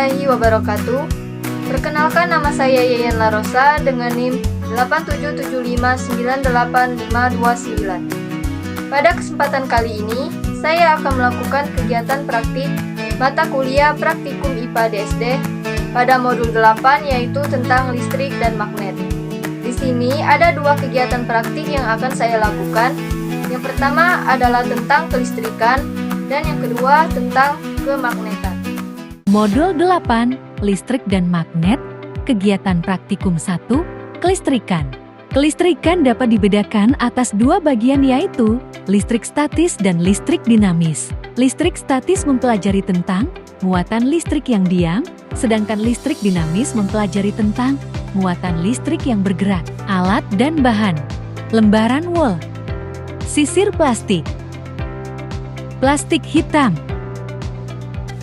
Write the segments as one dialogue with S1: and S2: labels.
S1: warahmatullahi wabarakatuh. Perkenalkan, nama saya Yayan Larosa dengan NIM 8775985529. Pada kesempatan kali ini, saya akan melakukan kegiatan praktik mata kuliah Praktikum IPA DSD pada modul 8, yaitu tentang listrik dan magnet. Di sini ada dua kegiatan praktik yang akan saya lakukan. Yang pertama adalah tentang kelistrikan dan yang kedua tentang kemagnetan.
S2: Modul 8, Listrik dan Magnet, Kegiatan Praktikum 1, Kelistrikan. Kelistrikan dapat dibedakan atas dua bagian, yaitu listrik statis dan listrik dinamis. Listrik statis mempelajari tentang muatan listrik yang diam, sedangkan listrik dinamis mempelajari tentang muatan listrik yang bergerak. Alat dan bahan: lembaran wol, sisir plastik, plastik hitam,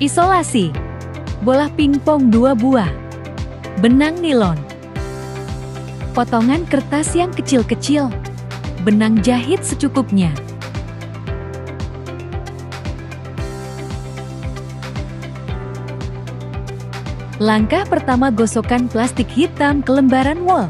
S2: isolasi, bola pingpong 2 buah, benang nilon, potongan kertas yang kecil-kecil, benang jahit secukupnya. Langkah pertama, gosokkan plastik hitam ke lembaran wol.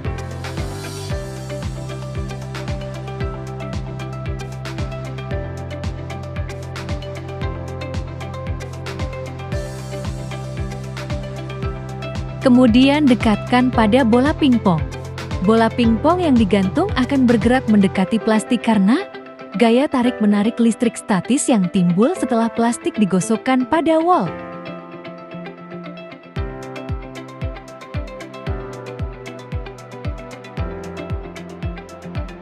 S2: Kemudian dekatkan pada bola pingpong. Bola pingpong yang digantung akan bergerak mendekati plastik karena gaya tarik-menarik listrik statis yang timbul setelah plastik digosokkan pada wol.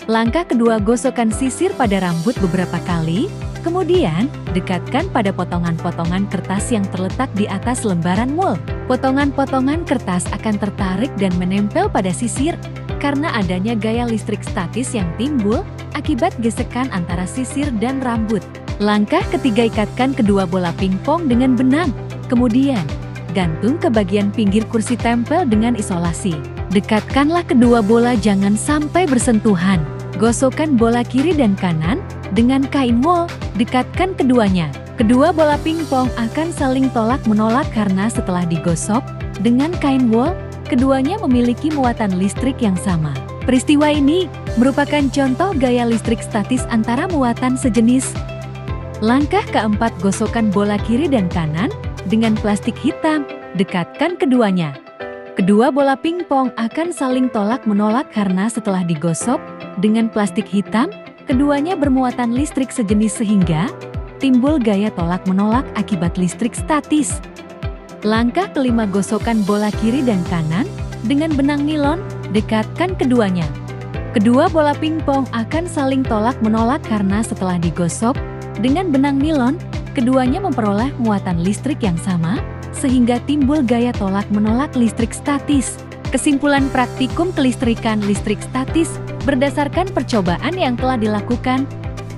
S2: Langkah kedua, gosokkan sisir pada rambut beberapa kali, kemudian dekatkan pada potongan-potongan kertas yang terletak di atas lembaran wol. Potongan-potongan kertas akan tertarik dan menempel pada sisir karena adanya gaya listrik statis yang timbul akibat gesekan antara sisir dan rambut. Langkah ketiga, ikatkan kedua bola pingpong dengan benang. Kemudian, gantung ke bagian pinggir kursi tempel dengan isolasi. Dekatkanlah kedua bola jangan sampai bersentuhan. Gosokkan bola kiri dan kanan dengan kain wol, dekatkan keduanya. Kedua bola pingpong akan saling tolak-menolak karena setelah digosok dengan kain wol, keduanya memiliki muatan listrik yang sama. Peristiwa ini merupakan contoh gaya listrik statis antara muatan sejenis. Langkah keempat, gosokkan bola kiri dan kanan dengan plastik hitam, dekatkan keduanya. Kedua bola pingpong akan saling tolak-menolak karena setelah digosok dengan plastik hitam, keduanya bermuatan listrik sejenis sehingga timbul gaya tolak-menolak akibat listrik statis. Langkah kelima, gosokkan bola kiri dan kanan dengan benang nilon, dekatkan keduanya. Kedua bola pingpong akan saling tolak-menolak karena setelah digosok dengan benang nilon, keduanya memperoleh muatan listrik yang sama, sehingga timbul gaya tolak-menolak listrik statis. Kesimpulan praktikum kelistrikan listrik statis berdasarkan percobaan yang telah dilakukan,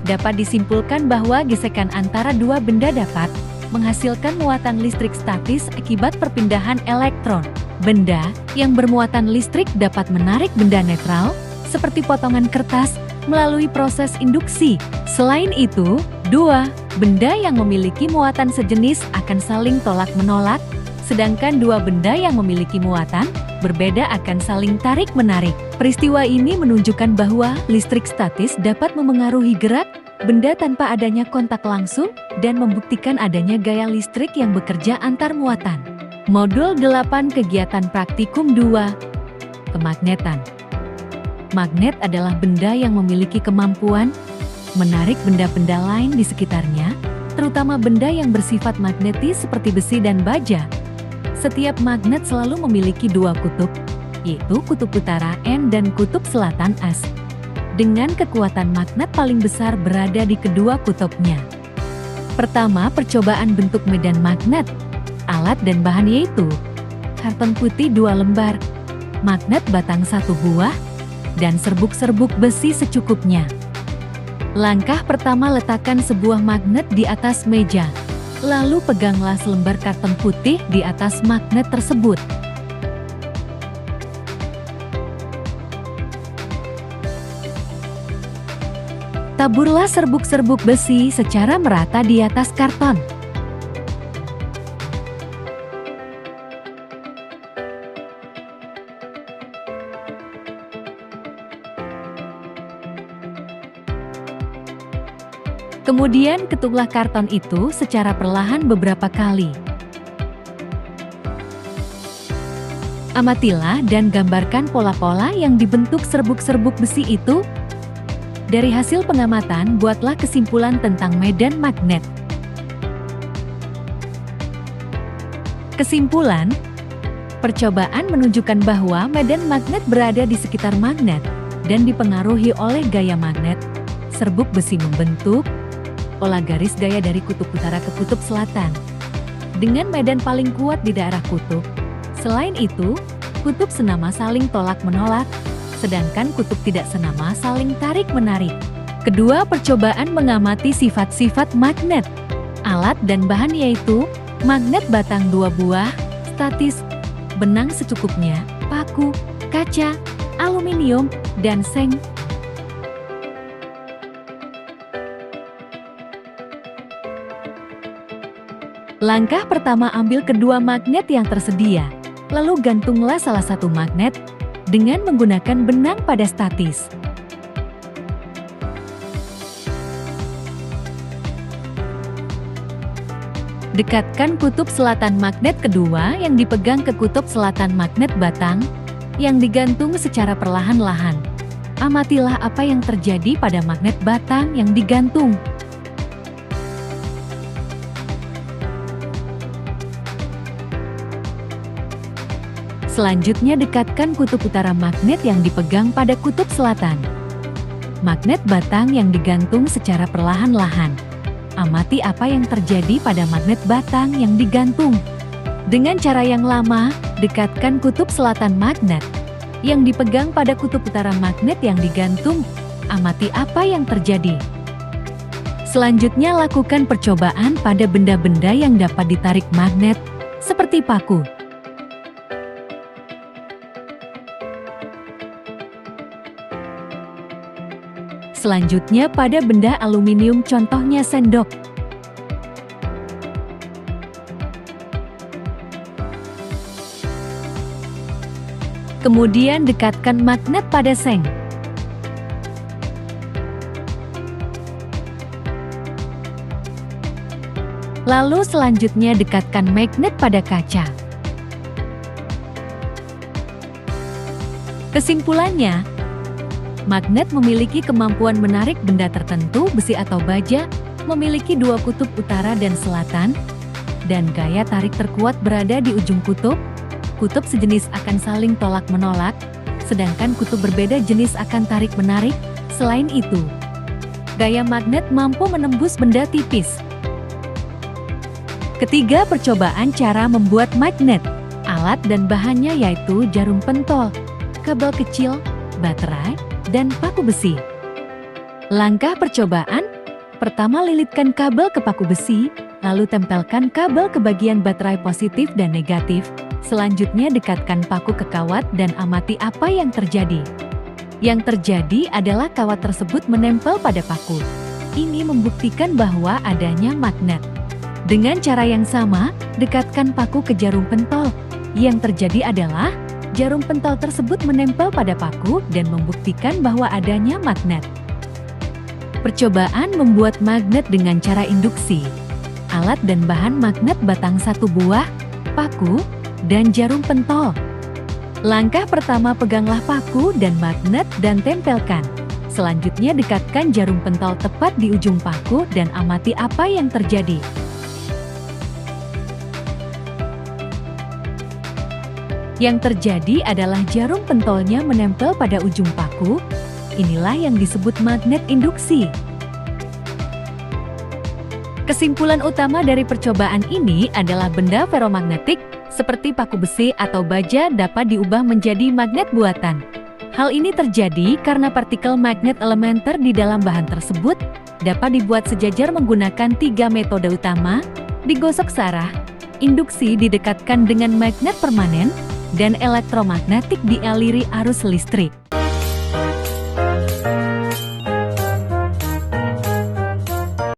S2: dapat disimpulkan bahwa gesekan antara dua benda dapat menghasilkan muatan listrik statis akibat perpindahan elektron. Benda yang bermuatan listrik dapat menarik benda netral, seperti potongan kertas, melalui proses induksi. Selain itu, dua benda yang memiliki muatan sejenis akan saling tolak-menolak, sedangkan dua benda yang memiliki muatan berbeda akan saling tarik-menarik. Peristiwa ini menunjukkan bahwa listrik statis dapat memengaruhi gerak benda tanpa adanya kontak langsung dan membuktikan adanya gaya listrik yang bekerja antar muatan. Modul 8, Kegiatan Praktikum 2, Kemagnetan. Magnet adalah benda yang memiliki kemampuan menarik benda-benda lain di sekitarnya, terutama benda yang bersifat magnetis seperti besi dan baja. Setiap magnet selalu memiliki dua kutub, yaitu kutub utara N dan kutub selatan S. Dengan kekuatan magnet paling besar berada di kedua kutubnya. Pertama, percobaan bentuk medan magnet. Alat dan bahan yaitu karton putih 2 lembar, magnet batang 1 buah, dan serbuk-serbuk besi secukupnya. Langkah pertama, letakkan sebuah magnet di atas meja. Lalu peganglah selembar karton putih di atas magnet tersebut. Taburlah serbuk-serbuk besi secara merata di atas karton. Kemudian ketuklah karton itu secara perlahan beberapa kali. Amatilah dan gambarkan pola-pola yang dibentuk serbuk-serbuk besi itu. Dari hasil pengamatan, buatlah kesimpulan tentang medan magnet. Kesimpulan, percobaan menunjukkan bahwa medan magnet berada di sekitar magnet dan dipengaruhi oleh gaya magnet. Serbuk besi membentuk pola garis gaya dari kutub utara ke kutub selatan, dengan medan paling kuat di daerah kutub. Selain itu, kutub senama saling tolak-menolak, sedangkan kutub tidak senama saling tarik-menarik. Kedua percobaan mengamati sifat-sifat magnet. Alat dan bahan yaitu magnet batang 2 buah, statis, benang secukupnya, paku, kaca, aluminium, dan seng. Langkah pertama, ambil kedua magnet yang tersedia, lalu gantunglah salah satu magnet dengan menggunakan benang pada statis. Dekatkan kutub selatan magnet kedua yang dipegang ke kutub selatan magnet batang yang digantung secara perlahan-lahan. Amatilah apa yang terjadi pada magnet batang yang digantung. Selanjutnya, dekatkan kutub utara magnet yang dipegang pada kutub selatan magnet batang yang digantung secara perlahan-lahan. Amati apa yang terjadi pada magnet batang yang digantung. Dengan cara yang lama, dekatkan kutub selatan magnet yang dipegang pada kutub utara magnet yang digantung. Amati apa yang terjadi. Selanjutnya, lakukan percobaan pada benda-benda yang dapat ditarik magnet, seperti paku. Selanjutnya pada benda aluminium, contohnya sendok. Kemudian dekatkan magnet pada seng. Lalu selanjutnya dekatkan magnet pada kaca. Kesimpulannya, magnet memiliki kemampuan menarik benda tertentu, besi atau baja, memiliki dua kutub utara dan selatan, dan gaya tarik terkuat berada di ujung kutub. Kutub sejenis akan saling tolak-menolak, sedangkan kutub berbeda jenis akan tarik-menarik. Selain itu, gaya magnet mampu menembus benda tipis. Ketiga percobaan cara membuat magnet. Alat dan bahannya yaitu jarum pentol, kabel kecil, baterai, dan paku besi. Langkah percobaan, pertama lilitkan kabel ke paku besi, lalu tempelkan kabel ke bagian baterai positif dan negatif. Selanjutnya dekatkan paku ke kawat dan amati apa yang terjadi. Yang terjadi adalah kawat tersebut menempel pada paku. Ini membuktikan bahwa adanya magnet. Dengan cara yang sama, dekatkan paku ke jarum pentol. Yang terjadi adalah jarum pentol tersebut menempel pada paku dan membuktikan bahwa adanya magnet. Percobaan membuat magnet dengan cara induksi. Alat dan bahan magnet batang 1 buah, paku, dan jarum pentol. Langkah pertama, peganglah paku dan magnet dan tempelkan. Selanjutnya dekatkan jarum pentol tepat di ujung paku dan amati apa yang terjadi. Yang terjadi adalah jarum pentolnya menempel pada ujung paku. Inilah yang disebut magnet induksi. Kesimpulan utama dari percobaan ini adalah benda feromagnetik seperti paku besi atau baja dapat diubah menjadi magnet buatan. Hal ini terjadi karena partikel magnet elementer di dalam bahan tersebut dapat dibuat sejajar menggunakan 3 metode utama: digosok searah, induksi didekatkan dengan magnet permanen, dan elektromagnetik dialiri arus listrik.